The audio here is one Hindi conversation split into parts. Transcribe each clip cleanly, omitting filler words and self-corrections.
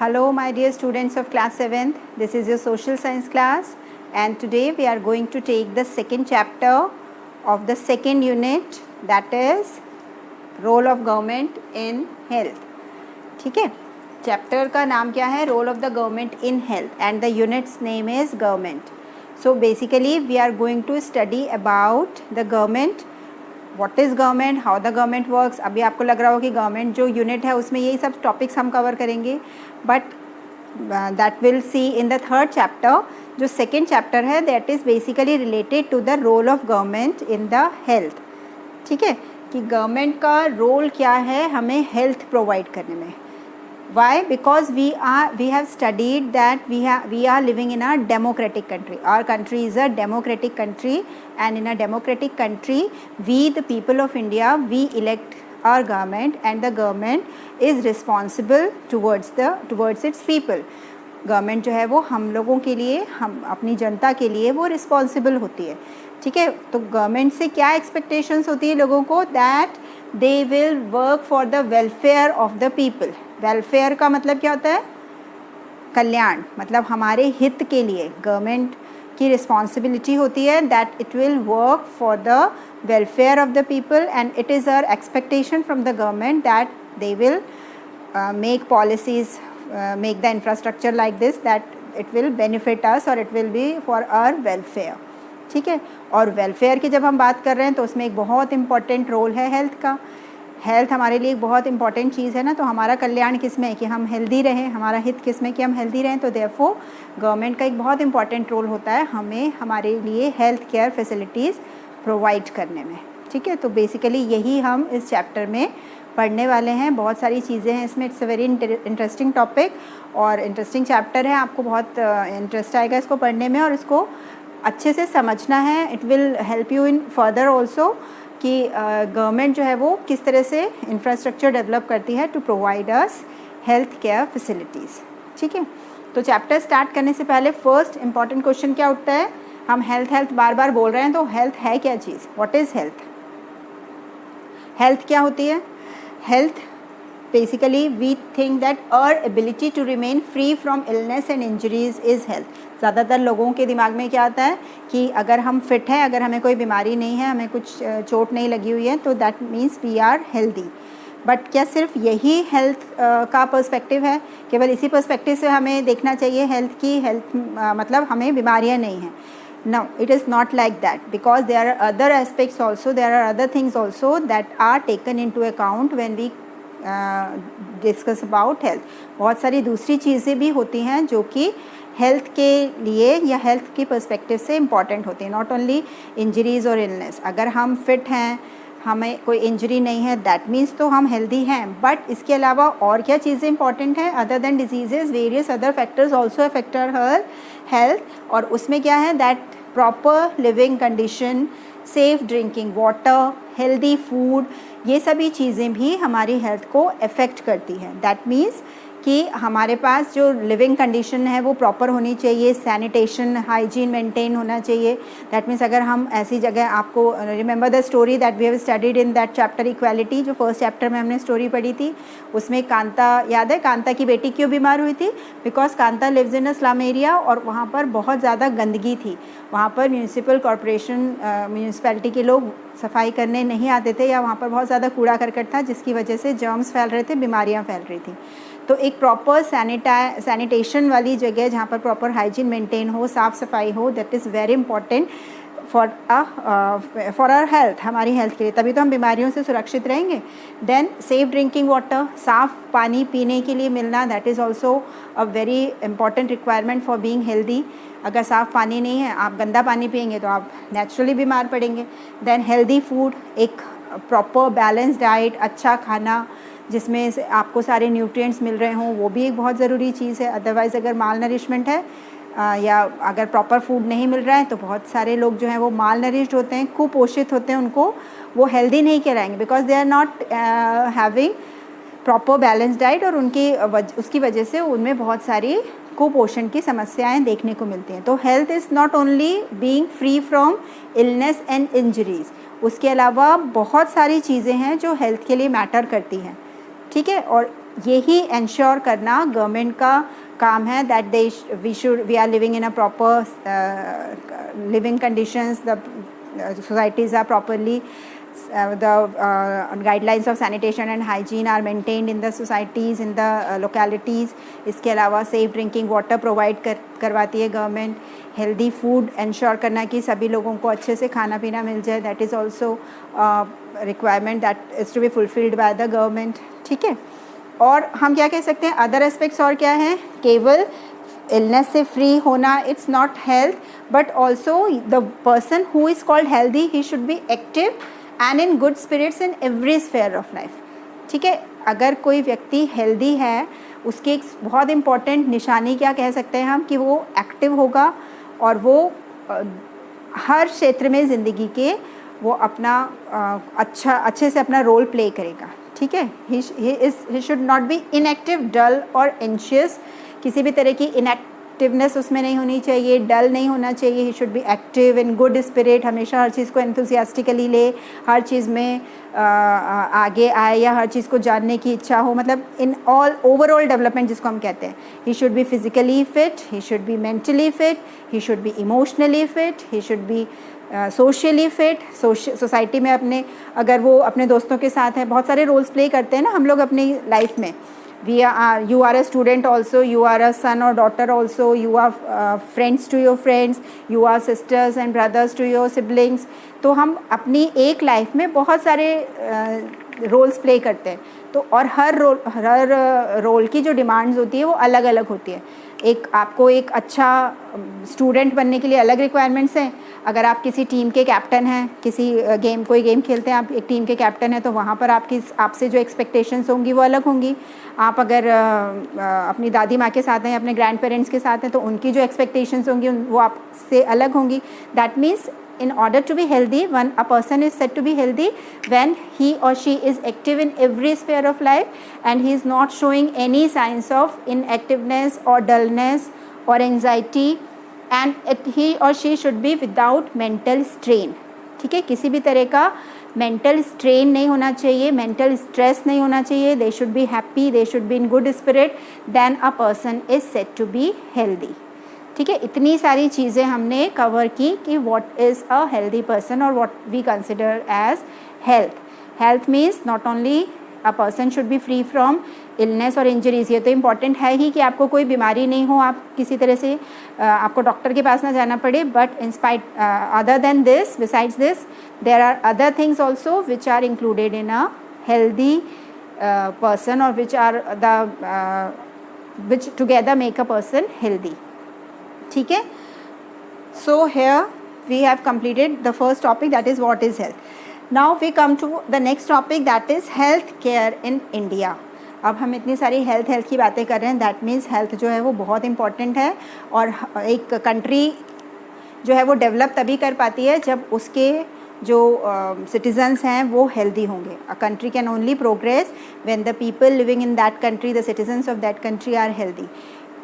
Hello my dear students of class 7th, this is your social science class and today we are going to take the second chapter of the second unit, that is role of government in health. ठीक है, चैप्टर का नाम क्या है? Role of the government in health and the units name is government. So basically we are going to study about the government, what is government, how the government works. अभी आपको लग रहा हो कि गवर्नमेंट जो यूनिट है उसमें यही सब टॉपिक्स हम कवर करेंगे, but that will see in the third chapter. जो सेकेंड चैप्टर है that is basically related to the role of government in the health. ठीक है, कि गवर्नमेंट का रोल क्या है हमें हेल्थ प्रोवाइड करने में. Why? Because we have studied that we are living in a democratic country. Our country is a democratic country, and in a democratic country, we the people of India, we elect our government, and the government is responsible towards its people. Government जो है वो हम लोगों के लिए, हम अपनी जनता के लिए वो रिस्पॉन्सिबल होती है. ठीक है, तो गवर्नमेंट से क्या एक्सपेक्टेशंस होती है लोगों को? That they will work for the welfare of the people. Welfare का मतलब क्या होता है? कल्याण, मतलब हमारे हित के लिए गवर्नमेंट की रिस्पॉन्सिबिलिटी होती है that it will work for the welfare of the people, and it is our expectation from the government that they will make policies, make the infrastructure like this that it will benefit us or it will be for our welfare. ठीक है, और वेलफेयर की जब हम बात कर रहे हैं तो उसमें एक बहुत इम्पॉर्टेंट रोल है हेल्थ का. हेल्थ हमारे लिए एक बहुत इंपॉर्टेंट चीज़ है ना, तो हमारा कल्याण किस में है कि हम हेल्दी रहें, हमारा हित किस में कि हम हेल्दी रहें. तो देयरफॉर गवर्नमेंट का एक बहुत इंपॉर्टेंट रोल होता है हमें हमारे लिए हेल्थ केयर फैसिलिटीज़ प्रोवाइड करने में. ठीक है, तो बेसिकली यही हम इस चैप्टर में पढ़ने वाले हैं. बहुत सारी चीज़ें हैं इसमें. It's a very interesting topic और इंटरेस्टिंग चैप्टर है. आपको बहुत इंटरेस्ट आएगा इसको पढ़ने में और इसको अच्छे से समझना है. It will help you in further also कि गवर्नमेंट जो है वो किस तरह से इंफ्रास्ट्रक्चर डेवलप करती है to provide us health care facilities. ठीक है, तो चैप्टर स्टार्ट करने से पहले फर्स्ट इंपॉर्टेंट क्वेश्चन क्या उठता है? हम हेल्थ बार बार बोल रहे हैं, तो हेल्थ है क्या चीज़? What is health? हेल्थ क्या होती है? Health, basically we think that our ability to remain free from illness and injuries is health. ज़्यादातर लोगों के दिमाग में क्या आता है कि अगर हम फिट हैं, अगर हमें कोई बीमारी नहीं है, हमें कुछ चोट नहीं लगी हुई है, तो that means we are healthy. But क्या सिर्फ यही हेल्थ का पर्सपेक्टिव है? केवल इसी पर्सपेक्टिव से हमें देखना चाहिए हेल्थ की? हेल्थ मतलब हमें बीमारियाँ नहीं हैं. No, it is not like that, because there are other aspects also, there are other things also that are taken into account when we discuss about health. बहुत सारी दूसरी चीज़ें भी होती हैं जो कि हेल्थ के लिए या हेल्थ की पर्सपेक्टिव से इम्पॉर्टेंट होती हैं. नॉट ओनली इंजरीज़ और इलनेस. अगर हम फिट हैं, हमें कोई इंजरी नहीं है, दैट मीन्स तो हम हेल्दी हैं. बट इसके अलावा और क्या चीज़ें इंपॉर्टेंट हैं? Other than diseases, various other factors also affect हर हेल्थ. और उसमें क्या है? That proper living condition, safe drinking water, healthy food, ये सभी चीज़ें भी हमारी हेल्थ को अफेक्ट करती हैं. दैट मीन्स कि हमारे पास जो लिविंग कंडीशन है वो प्रॉपर होनी चाहिए, सैनिटेशन, हाइजीन मेंटेन होना चाहिए. दैट मीन्स अगर हम ऐसी जगह, आपको remember the story that we have studied in that chapter equality, जो फर्स्ट चैप्टर में हमने स्टोरी पढ़ी थी, उसमें कांता याद है? कांता की बेटी क्यों बीमार हुई थी? Because Kanta lives in a slum area और वहाँ पर बहुत ज़्यादा गंदगी थी. वहाँ पर म्यूनिसिपल कॉरपोरेशन, म्यूनिसपैलिटी के लोग सफाई करने नहीं आते थे, या वहाँ पर बहुत ज़्यादा कूड़ा करकट था जिसकी वजह से जर्म्स फैल रहे थे, बीमारियाँ फैल रही थी. तो एक प्रॉपर सैनिटेशन वाली जगह जहाँ पर प्रॉपर हाइजीन मेंटेन हो, साफ़ सफाई हो, that is very important for our health, हमारी हेल्थ के लिए. तभी तो हम बीमारियों से सुरक्षित रहेंगे. देन सेफ ड्रिंकिंग वाटर, साफ़ पानी पीने के लिए मिलना, that is also a very important requirement for being healthy. अगर साफ़ पानी नहीं है, आप गंदा पानी पिएंगे तो आप नेचुरली बीमार पड़ेंगे. देन हेल्दी फूड, एक प्रॉपर बैलेंस डाइट, अच्छा खाना जिसमें से आपको सारे न्यूट्रिएंट्स मिल रहे हों, वो भी एक बहुत ज़रूरी चीज़ है. अदरवाइज़ अगर माल नरिशमेंट है या अगर प्रॉपर फूड नहीं मिल रहा है तो बहुत सारे लोग जो हैं वो माल नरिश्ड होते हैं, कुपोषित होते हैं, उनको वो हेल्दी नहीं कहलाएंगे because they are not having proper balance diet, और उसकी वजह से उनमें बहुत सारी कुपोषण की समस्याएं देखने को मिलती हैं. तो health is not only being free from illness and injuries, उसके अलावा बहुत सारी चीज़ें हैं जो हेल्थ के लिए मैटर करती हैं. ठीक है, और यही इंश्योर करना गवर्नमेंट का काम है that we are living in a proper living conditions, the societies are properly the guidelines of sanitation and hygiene are maintained in the societies, in the localities. इसके अलावा सेफ ड्रिंकिंग वाटर प्रोवाइड करवाती है गवर्नमेंट. हेल्दी फूड इंश्योर करना कि सभी लोगों को अच्छे से खाना पीना मिल जाए, that is also requirement that is to be fulfilled by the government. ठीक है. और हम क्या कह सकते हैं अदर एस्पेक्ट्स और क्या हैं, केवल इलनेस से फ्री होना it's not health, but also the person who is called healthy he should be active and in good spirits in every sphere of life. ठीक है. अगर कोई व्यक्ति हेल्दी है उसकी एक बहुत इम्पॉर्टेंट निशानी क्या कह सकते हैं हम, कि वो एक्टिव होगा और वो हर क्षेत्र में ज़िंदगी के वो अपना अच्छे से अपना रोल प्ले करेगा. ठीक है. He should not be inactive, dull और एंशियस. किसी भी तरह की इनएक्टिवनेस उसमें नहीं होनी चाहिए, डल नहीं होना चाहिए. ही should be active in good spirit, हमेशा हर चीज़ को एंथुसियास्टिकली ले, हर चीज़ में आगे आए या हर चीज़ को जानने की इच्छा हो, मतलब इन ऑल ओवरऑल डेवलपमेंट जिसको हम कहते हैं. ही should be physically fit, he should be mentally fit, he should B emotionally fit, he should be socially fit. Society में अपने अगर वो अपने दोस्तों के साथ हैं, बहुत सारे रोल्स प्ले करते हैं ना हम लोग अपनी लाइफ में. you are a student also, you are a son or daughter also, you are friends to your friends, you are sisters and brothers to your siblings. तो हम अपनी एक लाइफ में बहुत सारे रोल्स प्ले करते हैं. तो और हर रोल की जो डिमांड्स होती है वो अलग अलग होती है. आपको एक अच्छा स्टूडेंट बनने के लिए अलग रिक्वायरमेंट्स हैं. अगर आप किसी टीम के कैप्टन हैं, कोई गेम खेलते हैं, आप एक टीम के कैप्टन हैं, तो वहाँ पर आपसे जो एक्सपेक्टेशंस होंगी वो अलग होंगी. आप अगर अपनी दादी माँ के साथ हैं, अपने ग्रैंड पेरेंट्स के साथ हैं, तो उनकी जो एक्सपेक्टेशंस होंगी वो आपसे अलग होंगी. That means in order to be healthy, a person is said to be healthy when he or she is active in every sphere of life and he is not showing any signs of inactiveness or dullness or anxiety, and he or she should be without mental strain. ठीक है. किसी भी तरह का मेंटल स्ट्रेन नहीं होना चाहिए, मेंटल स्ट्रेस नहीं होना चाहिए. They should be happy, they should be in good spirit, then a person is said to be healthy. ठीक है. इतनी सारी चीज़ें हमने कवर की कि what is a healthy person और what we consider as health. Health means not only a person should be free from illness और इंजरीज. ये तो इम्पॉर्टेंट है ही कि आपको कोई बीमारी नहीं हो, आप किसी तरह से आपको डॉक्टर के पास ना जाना पड़े. But other than this, besides this, there are other things also which are included in a healthy person और which together make a person healthy. ठीक है. So here we have completed the first topic, that is what is health. Now we come to the next topic, that is health care in India. अब हम इतनी सारी हेल्थ की बातें कर रहे हैं, दैट मीन्स हेल्थ जो है वो बहुत इम्पॉर्टेंट है. और एक कंट्री जो है वो डेवलप तभी कर पाती है जब उसके जो सिटीजन्स हैं वो हेल्दी होंगे. A country can only progress when the people living in that country, the citizens of that country are healthy.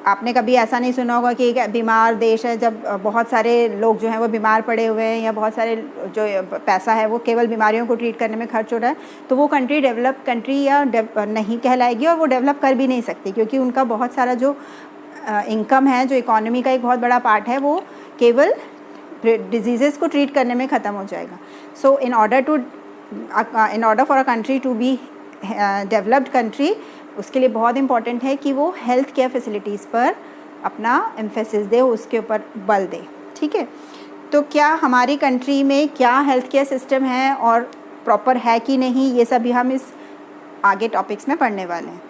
आपने कभी ऐसा नहीं सुना होगा कि एक बीमार देश है जब बहुत सारे लोग जो हैं वो बीमार पड़े हुए हैं या बहुत सारे जो पैसा है वो केवल बीमारियों को ट्रीट करने में खर्च हो रहा है, तो वो कंट्री डेवलप कंट्री या नहीं कहलाएगी और वो डेवलप कर भी नहीं सकती, क्योंकि उनका बहुत सारा जो इनकम है, जो इकोनॉमी का एक बहुत बड़ा पार्ट है, वो केवल डिजीज़ को ट्रीट करने में ख़त्म हो जाएगा. So in order for a country to be developed country, उसके लिए बहुत इम्पॉर्टेंट है कि वो हेल्थ केयर फैसिलिटीज़ पर अपना एम्फेसिस दे, उसके ऊपर बल दे. ठीक है. तो क्या हमारी कंट्री में क्या हेल्थ केयर सिस्टम है और प्रॉपर है कि नहीं, ये सभी हम इस आगे टॉपिक्स में पढ़ने वाले हैं.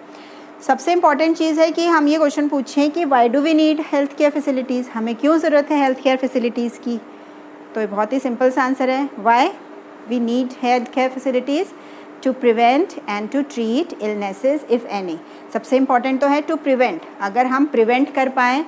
सबसे इम्पॉर्टेंट चीज़ है कि हम ये क्वेश्चन पूछें कि why do we need health care facilities, हमें क्यों ज़रूरत है हेल्थ केयर फैसिलिटीज़ की. तो ये बहुत ही सिंपल सा आंसर है, why we need health care facilities to prevent and to treat illnesses if any. सबसे इम्पॉर्टेंट तो है टू प्रिवेंट. अगर हम प्रिवेंट कर पाएँ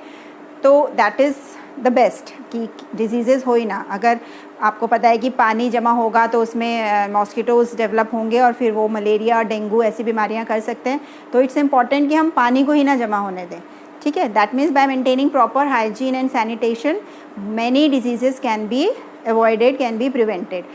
तो दैट इज़ द बेस्ट, कि डिजीज़ेज़ हो ही ना. अगर आपको पता है कि पानी जमा होगा तो उसमें मॉस्किटोज़ डेवलप होंगे और फिर वो मलेरिया, डेंगू ऐसी बीमारियां कर सकते हैं, तो इट्स इम्पॉर्टेंट कि हम पानी को ही ना जमा होने दें. ठीक है. That means by maintaining proper hygiene and sanitation many diseases can be avoided, can be prevented.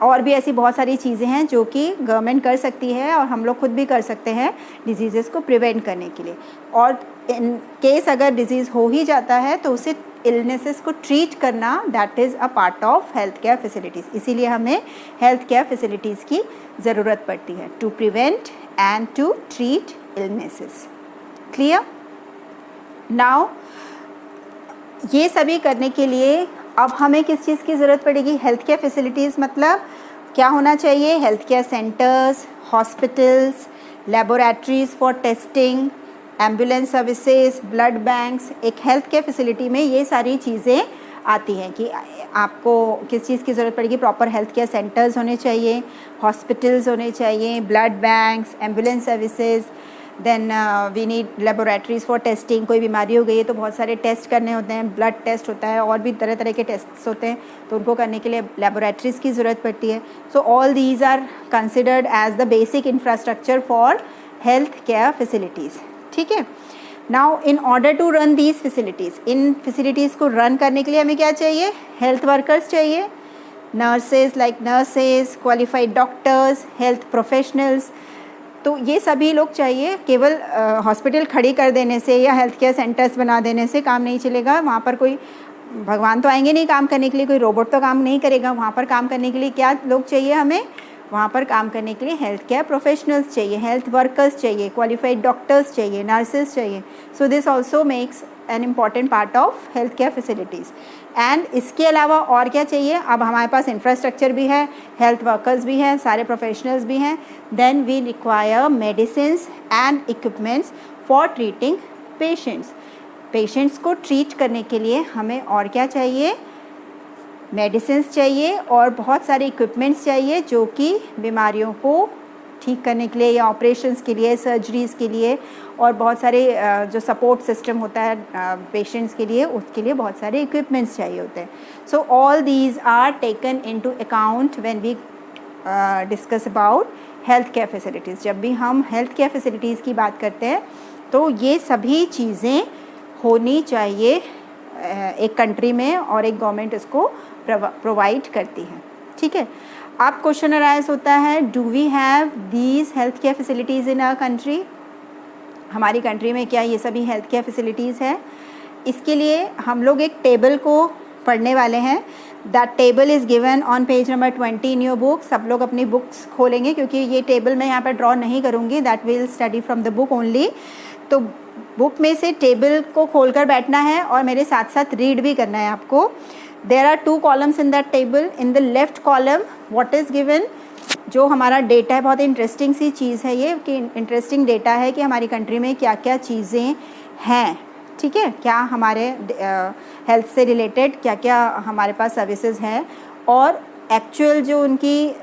और भी ऐसी बहुत सारी चीज़ें हैं जो कि गवर्नमेंट कर सकती है और हम लोग खुद भी कर सकते हैं डिजीज़ेस को प्रिवेंट करने के लिए। और इन केस अगर डिजीज़ हो ही जाता है तो उसे इलनेसेस को ट्रीट करना that is a part of health care facilities, इसीलिए हमें हेल्थ केयर फैसिलिटीज़ की ज़रूरत पड़ती है to prevent and to treat illnesses. Clear? Now ये सभी करने के लिए अब हमें किस चीज़ की ज़रूरत पड़ेगी? हेल्थ केयर फैसिलिटीज़ मतलब क्या होना चाहिए? Health care centres, hospitals, laboratories for testing, ambulance services, blood banks. एक हेल्थ केयर फैसिलिटी में ये सारी चीज़ें आती हैं कि आपको किस चीज़ की ज़रूरत पड़ेगी। प्रॉपर हेल्थ केयर सेंटर्स होने चाहिए, हॉस्पिटल्स होने चाहिए, blood banks, ambulance services, then we need laboratories for testing. कोई बीमारी हो गई है तो बहुत सारे टेस्ट करने होते हैं, ब्लड टेस्ट होता है और भी तरह तरह के टेस्ट होते हैं, तो उनको करने के लिए लेबोरेटरीज़ की ज़रूरत पड़ती है। So all these are considered as the basic infrastructure for health care facilities. ठीक है। Now in order to run these facilities, in facilities को रन करने के लिए हमें क्या चाहिए? हेल्थ वर्कर्स चाहिए, nurses like nurses, qualified doctors, health professionals. तो ये सभी लोग चाहिए। केवल हॉस्पिटल खड़ी कर देने से या हेल्थ केयर सेंटर्स बना देने से काम नहीं चलेगा। वहाँ पर कोई भगवान तो आएंगे नहीं काम करने के लिए, कोई रोबोट तो काम नहीं करेगा। वहाँ पर काम करने के लिए क्या लोग चाहिए हमें? वहाँ पर काम करने के लिए हेल्थ केयर प्रोफेशनल्स चाहिए, हेल्थ वर्कर्स चाहिए, क्वालिफाइड डॉक्टर्स चाहिए, नर्सेज चाहिए। So this also makes an important part of health care facilities. And इसके अलावा और क्या चाहिए? अब हमारे पास इंफ्रास्ट्रक्चर भी है, हेल्थ वर्कर्स भी हैं, सारे प्रोफेशनल्स भी हैं, then we require medicines and equipments for treating patients. Patients को ट्रीट करने के लिए हमें और क्या चाहिए? मेडिसिन्स चाहिए और बहुत सारे इक्विपमेंट्स चाहिए जो कि बीमारियों को ठीक करने के लिए या ऑपरेशंस के लिए, सर्जरीज़ के लिए, और बहुत सारे जो सपोर्ट सिस्टम होता है पेशेंट्स के लिए, उसके लिए बहुत सारे इक्विपमेंट्स चाहिए होते हैं। So all these are taken into account when we discuss about health care facilities. जब भी हम हेल्थ केयर फैसिलिटीज़ की बात करते हैं तो ये सभी चीज़ें होनी चाहिए एक कंट्री में, और एक गवर्नमेंट इसको प्रोवाइड करती है। ठीक है। अब क्वेश्चन अराइज होता है, do we have these health care facilities in our country? हमारी कंट्री में क्या ये सभी हेल्थ केयर फैसिलिटीज़ है? इसके लिए हम लोग एक टेबल को पढ़ने वाले हैं। That table is given on page number 20 in your book. सब लोग अपनी बुक्स खोलेंगे क्योंकि ये टेबल मैं यहाँ पर ड्रॉ नहीं करूँगी, that will study from the book only. तो बुक में से टेबल को खोलकर बैठना है और मेरे साथ साथ रीड भी करना है आपको। There are 2 columns in that table. In the left column, what is given? जो हमारा डेटा है, बहुत इंटरेस्टिंग सी चीज़ है ये, कि इंटरेस्टिंग डेटा है कि हमारी कंट्री में क्या क्या चीज़ें हैं। ठीक है, क्या हमारे हेल्थ से रिलेटेड क्या क्या हमारे पास सर्विसेज हैं, और एक्चुअल जो उनकी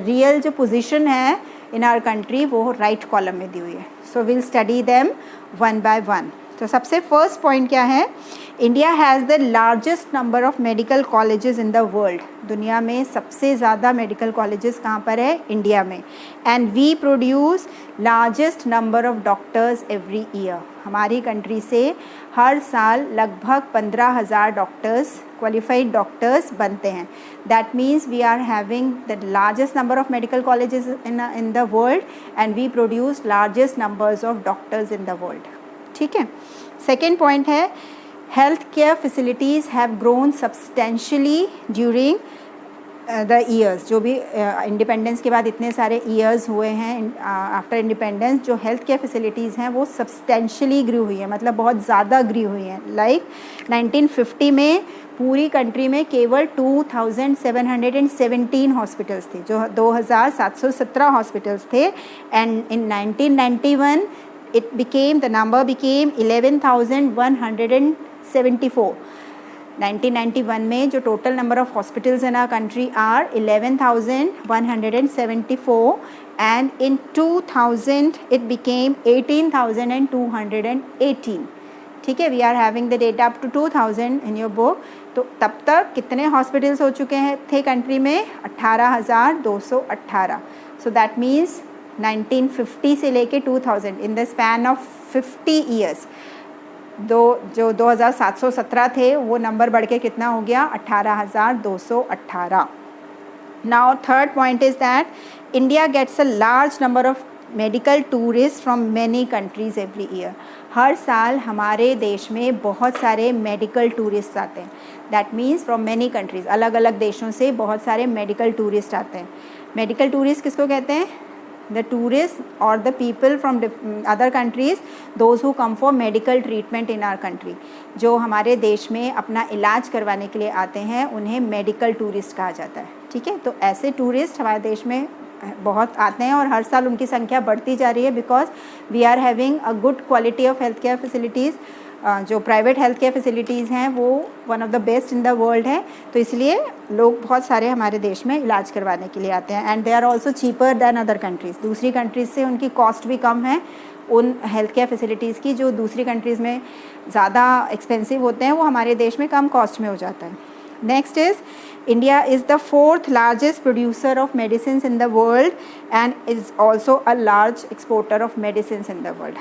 रियल जो पोजीशन है इन आवर कंट्री वो राइट कॉलम में दी हुई है। So will study them one by one. तो सबसे फर्स्ट पॉइंट क्या है? India has the largest number of medical colleges in the world. दुनिया में सबसे ज़्यादा मेडिकल कॉलेजेस कहाँ पर है? इंडिया में। And we produce largest number of doctors every year. हमारी कंट्री से हर साल लगभग 15,000 डॉक्टर्स, क्वालिफाइड डॉक्टर्स बनते हैं। That means we are having the largest number of medical colleges in the world and we produce largest numbers of doctors in the world. ठीक है। सेकेंड पॉइंट है, health care facilities have grown substantially during the years. जो भी इंडिपेंडेंस के बाद इतने सारे ईयर्स हुए हैं आफ्टर इंडिपेंडेंस, जो हेल्थ केयर फैसिलिटीज़ हैं वो सब्सटेंशियली ग्रू हुई है, मतलब बहुत ज़्यादा ग्रू हुई हैं। लाइक 1950 में पूरी कंट्री में केवल 2717 हॉस्पिटल्स थे, जो 2717 हॉस्पिटल्स थे। And in 1991 the number became 11,174. 1991 में जो total number of hospitals in our country are 11,174 and in 2000 it became 18,218. ठीक है, we are having the data up to 2000 in your book. तो तब तक कितने हॉस्पिटल्स हो चुके हैं थे कंट्री में? 18,218. सो दैट मीन्स 1950 से लेके 2000, in the span of 50 years, जो 2717 थे वो नंबर बढ़ के कितना हो गया? 18,218. Now third point is that India gets a large number of medical tourists from many countries every year. हर साल हमारे देश में बहुत सारे मेडिकल टूरिस्ट आते हैं. That means from many countries, अलग अलग देशों से बहुत सारे मेडिकल टूरिस्ट आते हैं. मेडिकल टूरिस्ट किसको कहते हैं? द टूरिस्ट और the people from other countries, those who come for medical treatment in our country. जो हमारे देश में अपना इलाज करवाने के लिए आते हैं उन्हें मेडिकल टूरिस्ट कहा जाता है. ठीक है, तो ऐसे टूरिस्ट हमारे देश में बहुत आते हैं और हर साल उनकी संख्या बढ़ती जा रही है, because we are having a good quality of health care facilities. जो प्राइवेट हेल्थ केयर फैसिलिटीज़ हैं वो one of the best in the world है. तो इसलिए लोग बहुत सारे हमारे देश में इलाज करवाने के लिए आते हैं. And they are also cheaper than other countries. दूसरी कंट्रीज़ से उनकी कॉस्ट भी कम है उन हेल्थ केयर फैसिलिटीज़ की. जो दूसरी कंट्रीज़ में ज़्यादा एक्सपेंसिव होते हैं वो हमारे देश में कम कॉस्ट में हो जाता है. Next is India is the fourth largest producer of medicines in the world and is also a large exporter of medicines in the world.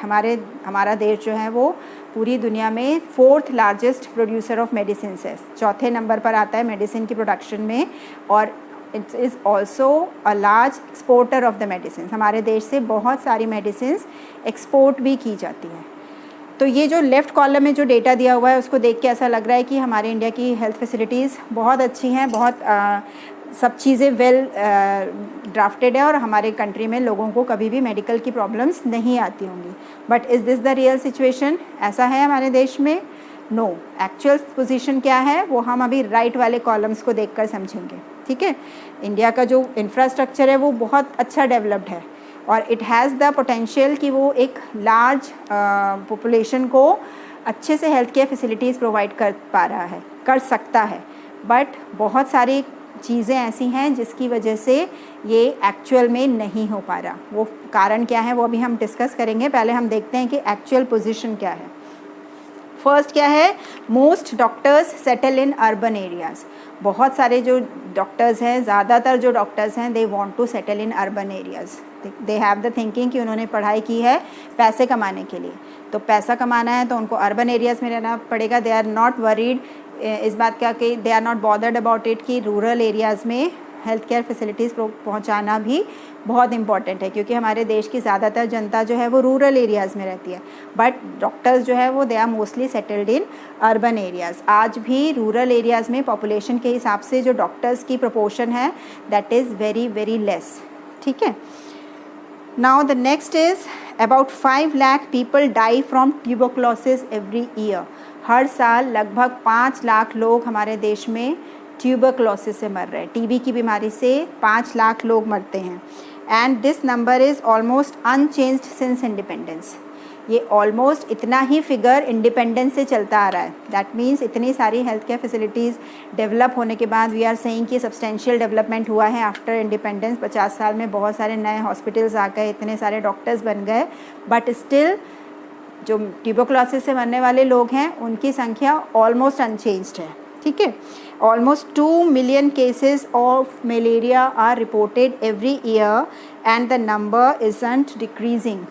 हमारा देश जो है वो पूरी दुनिया में fourth largest producer of medicine है. चौथे नंबर पर आता है मेडिसिन की प्रोडक्शन में, और it is also a large exporter of the medicine. हमारे देश से बहुत सारी मेडिसिन एक्सपोर्ट भी की जाती हैं. तो ये जो लेफ़्ट कॉलम में जो डेटा दिया हुआ है उसको देख के ऐसा लग रहा है कि हमारे इंडिया की हेल्थ फैसिलिटीज़ बहुत अच्छी हैं, बहुत सब चीज़ें वेल ड्राफ्टेड है और हमारे कंट्री में लोगों को कभी भी मेडिकल की प्रॉब्लम्स नहीं आती होंगी. But is this the real situation? ऐसा है हमारे देश में? नो. एक्चुअल पोजीशन क्या है वो हम अभी राइट वाले कॉलम्स को देखकर समझेंगे. ठीक है, इंडिया का जो इंफ्रास्ट्रक्चर है वो बहुत अच्छा डेवलप्ड है और इट हैज़ द पोटेंशियल कि वो एक लार्ज पॉपुलेशन को अच्छे से हेल्थ केयर फैसिलिटीज़ प्रोवाइड कर पा रहा है, कर सकता है. बट बहुत सारी चीज़ें ऐसी हैं जिसकी वजह से ये एक्चुअल में नहीं हो पा रहा. वो कारण क्या है वो अभी हम डिस्कस करेंगे. पहले हम देखते हैं कि एक्चुअल पोजीशन क्या है. फर्स्ट क्या है? Most doctors settle in urban areas. बहुत सारे जो डॉक्टर्स हैं, ज़्यादातर जो डॉक्टर्स हैं, they want to settle in urban areas. They have the thinking कि उन्होंने पढ़ाई की है पैसे कमाने के लिए, तो पैसा कमाना है तो उनको अर्बन एरियाज़ में रहना पड़ेगा. दे आर नॉट वरीड इस बात का कि they are not bothered about it कि रूरल एरियाज़ में हेल्थ केयर फैसिलिटीज़ पहुंचाना भी बहुत इंपॉर्टेंट है, क्योंकि हमारे देश की ज़्यादातर जनता जो है वो रूरल एरियाज़ में रहती है. बट डॉक्टर्स जो है वो they are mostly settled in urban areas. आज भी रूरल एरियाज़ में पॉपुलेशन के हिसाब से जो डॉक्टर्स की प्रोपोर्शन है that is very very less. ठीक है. Now the next is about 5 lakh people die from tuberculosis every year. हर साल लगभग 5 लाख लोग हमारे देश में ट्यूबरक्लोसिस से मर रहे हैं. टीबी की बीमारी से 5 लाख लोग मरते हैं. And this number is almost unchanged since independence. ये ऑलमोस्ट इतना ही फिगर इंडिपेंडेंस से चलता आ रहा है. दैट मीन्स इतनी सारी हेल्थ केयर फैसिलिटीज़ डेवलप होने के बाद वी आर सेइंग कि सब्सटेंशियल डेवलपमेंट हुआ है आफ्टर इंडिपेंडेंस. 50 साल में बहुत सारे नए हॉस्पिटल्स आ गए, इतने सारे डॉक्टर्स बन गए, बट स्टिल जो ट्यूबरक्लोसिस से मरने वाले लोग हैं उनकी संख्या ऑलमोस्ट अनचेंज्ड है. ठीक है. Almost 2 million cases of malaria are reported every year and the number isn't decreasing.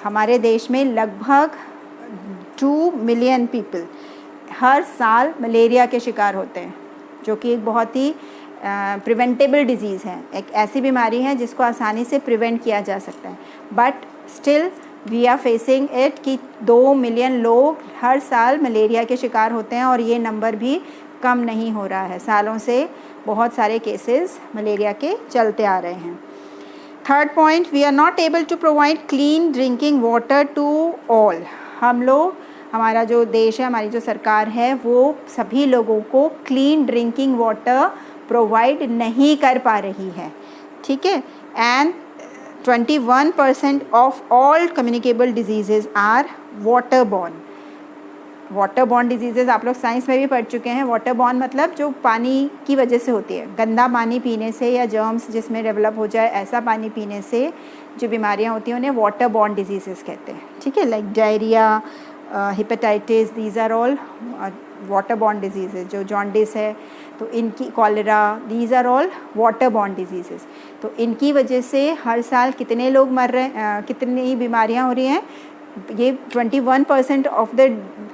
हमारे देश में लगभग 2 मिलियन पीपल हर साल मलेरिया के शिकार होते हैं, जो कि एक बहुत ही प्रिवेंटेबल डिजीज़ है. एक ऐसी बीमारी है जिसको आसानी से प्रिवेंट किया जा सकता है. But still we are facing it कि 2 मिलियन लोग हर साल मलेरिया के शिकार होते हैं और ये नंबर भी कम नहीं हो रहा है. सालों से बहुत सारे केसेस मलेरिया के चलते आ रहे हैं. Third point, we are not able to provide clean drinking water to all. हम लोग, हमारा जो देश है, हमारी जो सरकार है, वो सभी लोगों को क्लीन ड्रिंकिंग वाटर प्रोवाइड नहीं कर पा रही है. ठीक है. And 21% of all communicable diseases are water borne. Water borne diseases आप लोग साइंस में भी पढ़ चुके हैं. वाटर बॉर्न मतलब जो पानी की वजह से होती है. गंदा पानी पीने से या जर्म्स जिसमें डेवलप हो जाए ऐसा पानी पीने से जो बीमारियां होती हैं उन्हें वाटर बॉर्न डिजीज़ेज़ कहते हैं. ठीक है. Like diarrhoea, hepatitis, these are all water borne diseases. जो जॉन्डिस है तो इनकी, cholera, these are all water borne diseases. तो इनकी वजह से हर साल कितने लोग मर रहे हैं, कितनी बीमारियां हो रही हैं? ये 21%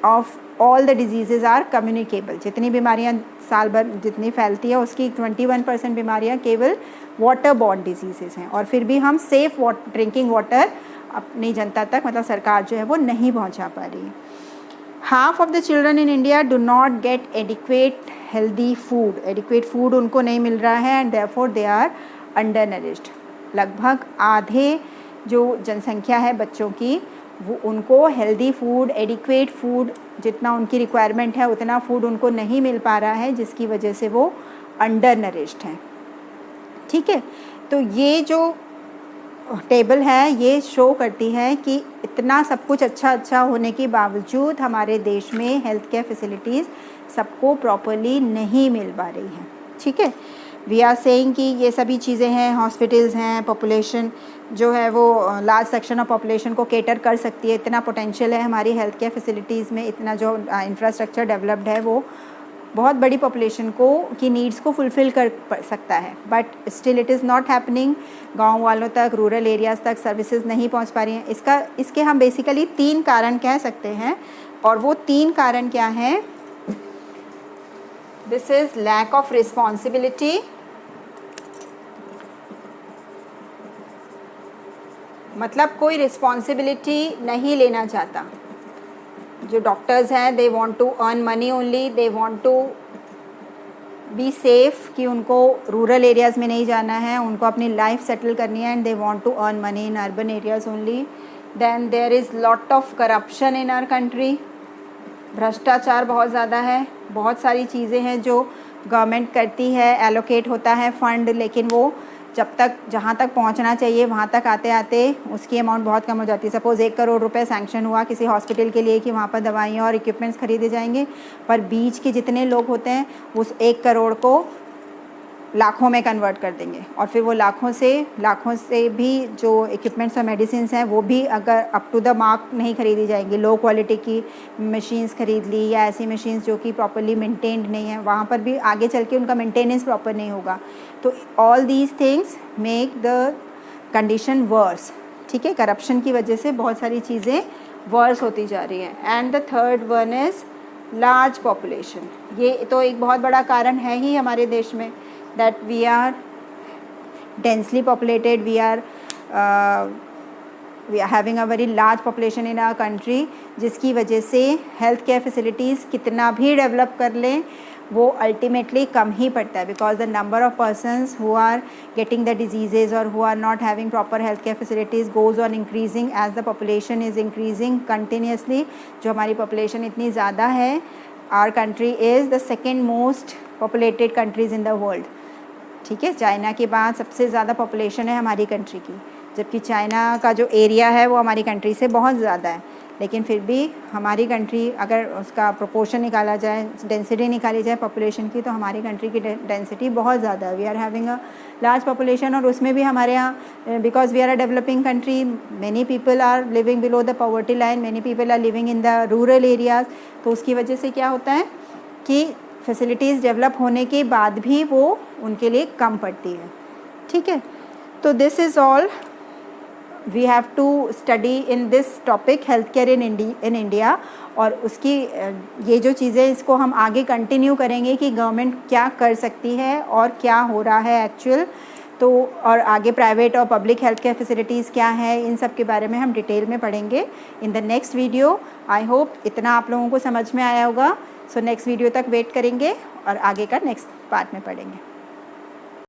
of all the diseases are communicable. जितनी बीमारियां साल भर जितनी फैलती है उसकी 21% बीमारियां केवल वाटर बॉर्न डिजीज़ेज हैं, और फिर भी हम सेफ़ ड्रिंकिंग वाटर अपनी जनता तक, मतलब सरकार जो है वो नहीं पहुंचा पा रही है। Half of the children in India do not get adequate healthy food. Adequate food उनको नहीं मिल रहा है and therefore they are under nourished. लगभग आधे जो जनसंख्या है बच्चों की, वो उनको हेल्दी फूड, एडिक्वेट फूड, जितना उनकी रिक्वायरमेंट है उतना फूड उनको नहीं मिल पा रहा है, जिसकी वजह से वो अंडर नरिश्ड हैं। ठीक है, तो ये जो टेबल है ये शो करती है कि इतना सब कुछ अच्छा होने के बावजूद हमारे देश में हेल्थ केयर फैसिलिटीज़ सबको प्रॉपरली नहीं मिल पा रही हैं। ठीक है, वी आर सेइंग कि ये सभी चीज़ें हैं, हॉस्पिटल्स हैं, पॉपुलेशन जो है वो लार्ज सेक्शन ऑफ पॉपुलेशन को केटर कर सकती है, इतना पोटेंशियल है हमारी हेल्थ केयर फैसिलिटीज़ में, इतना जो इंफ्रास्ट्रक्चर डेवलप्ड है वो बहुत बड़ी पॉपुलेशन को की नीड्स को फुलफ़िल कर सकता है, but still it is not happening. गांव वालों तक, रूरल एरियाज़ तक सर्विसेज नहीं पहुंच पा रही हैं। इसके हम बेसिकली 3 कारण कह सकते हैं, और वो 3 कारण क्या हैं? This is lack of responsibility, मतलब कोई रिस्पॉन्सिबिलिटी नहीं लेना चाहता। जो डॉक्टर्स हैं they want to earn money only, they want to be safe, कि उनको रूरल एरियाज़ में नहीं जाना है, उनको अपनी लाइफ सेटल करनी है, and they want to earn money in urban areas only. Then there is lot of corruption in our country, भ्रष्टाचार बहुत ज़्यादा है। बहुत सारी चीज़ें हैं जो गवर्नमेंट करती है, एलोकेट होता है फंड, लेकिन वो जब तक जहाँ तक पहुँचना चाहिए वहाँ तक आते आते उसकी अमाउंट बहुत कम हो जाती है। सपोज़ 1 करोड़ रुपए सैंक्शन हुआ किसी हॉस्पिटल के लिए कि वहाँ पर दवाइयाँ और इक्विपमेंट्स खरीदे जाएंगे, पर बीच के जितने लोग होते हैं उस 1 करोड़ को लाखों में कन्वर्ट कर देंगे, और फिर वो लाखों से भी जो इक्विपमेंट्स और मेडिसिन हैं वो भी अगर अप टू द मार्क नहीं खरीदी जाएंगी, लो क्वालिटी की मशीन्स खरीद ली या ऐसी मशीन्स जो कि प्रॉपरली मेंटेन्ड नहीं है, वहाँ पर भी आगे चल के उनका मेंटेनेंस प्रॉपर नहीं होगा। तो all these things make the condition worse. ठीक है, करप्शन की वजह से बहुत सारी चीज़ें वर्स होती जा रही हैं। And the third one is large population. ये तो एक बहुत बड़ा कारण है ही हमारे देश में, that we are densely populated, we are having a very large population in our country, जिसकी वजह से हेल्थ केयर फैसिलिटीज़ कितना भी डेवलप कर लें वो अल्टीमेटली कम ही पड़ता है, because the number of persons who are getting the diseases और who are not having proper health care facilities goes on increasing as the population is increasing continuously. जो हमारी पॉपुलेशन इतनी ज़्यादा है, our country is the second most populated countries in the world. ठीक है, चाइना के बाद सबसे ज़्यादा पॉपुलेशन है हमारी कंट्री की, जबकि चाइना का जो एरिया है वो हमारी कंट्री से बहुत ज़्यादा है, लेकिन फिर भी हमारी कंट्री अगर उसका प्रोपोर्शन निकाला जाए, डेंसिटी निकाली जाए पॉपुलेशन की, तो हमारी कंट्री की डेंसिटी बहुत ज़्यादा है। We are having a large population, और उसमें भी हमारे यहाँ because we are a developing country, many people are living below the poverty line, many people are living in the rural areas. तो उसकी वजह से क्या होता है कि फैसिलिटीज़ डेवलप होने के बाद भी वो उनके लिए कम पड़ती है। ठीक है, तो this is all we have to study in this topic health care in India. और उसकी ये जो चीज़ें इसको हम आगे कंटिन्यू करेंगे कि गवर्नमेंट क्या कर सकती है और क्या हो रहा है एक्चुअल, तो और आगे प्राइवेट और पब्लिक हेल्थ केयर फैसिलिटीज़ क्या है, इन सब के बारे में हम डिटेल में पढ़ेंगे in the next video. I hope इतना आप लोगों को समझ में आया होगा। सो नेक्स्ट वीडियो तक वेट करेंगे और आगे का नेक्स्ट पार्ट में पढ़ेंगे।